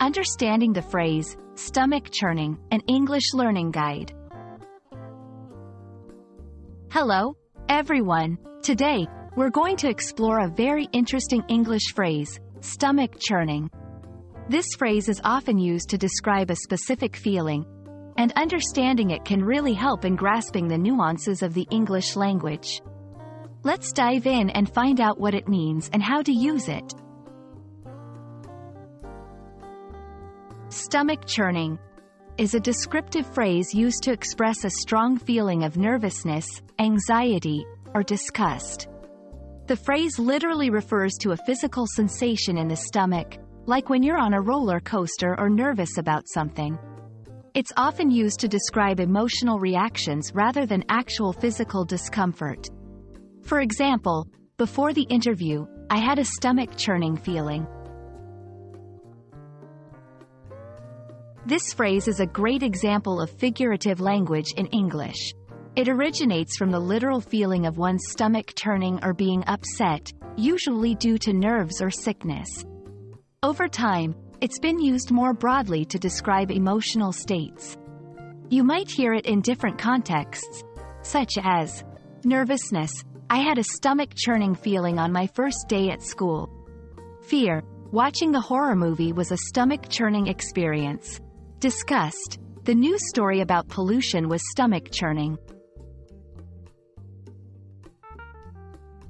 Understanding the phrase, stomach churning, an English learning guide. Hello, everyone. Today, we're going to explore a very interesting English phrase, stomach churning. This phrase is often used to describe a specific feeling, and understanding it can really help in grasping the nuances of the English language. Let's dive in and find out what it means and how to use it. Stomach churning is a descriptive phrase used to express a strong feeling of nervousness, anxiety, or disgust. The phrase literally refers to a physical sensation in the stomach, like when you're on a roller coaster or nervous about something. It's often used to describe emotional reactions rather than actual physical discomfort. For example, before the interview, I had a stomach churning feeling. This phrase is a great example of figurative language in English. It originates from the literal feeling of one's stomach turning or being upset, usually due to nerves or sickness. Over time, it's been used more broadly to describe emotional states. You might hear it in different contexts, such as, nervousness, I had a stomach churning feeling on my first day at school. Fear, watching the horror movie was a stomach churning experience. Disgust, the news story about pollution was stomach churning.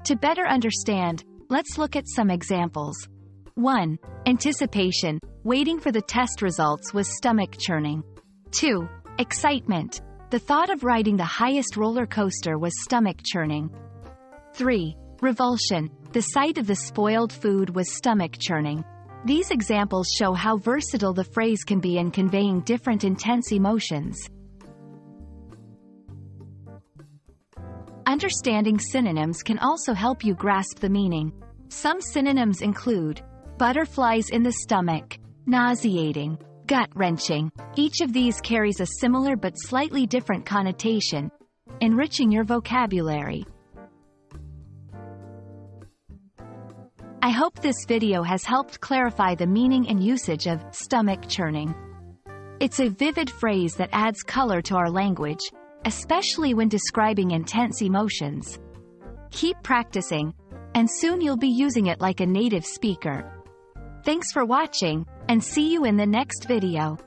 To better understand, let's look at some examples. 1. Anticipation, waiting for the test results was stomach churning. 2. Excitement, the thought of riding the highest roller coaster was stomach churning. 3. Revulsion, the sight of the spoiled food was stomach churning. These examples show how versatile the phrase can be in conveying different intense emotions. Understanding synonyms can also help you grasp the meaning. Some synonyms include butterflies in the stomach, nauseating, gut-wrenching. Each of these carries a similar but slightly different connotation, enriching your vocabulary. I hope this video has helped clarify the meaning and usage of stomach churning. It's a vivid phrase that adds color to our language, especially when describing intense emotions. Keep practicing, and soon you'll be using it like a native speaker. Thanks for watching, and see you in the next video.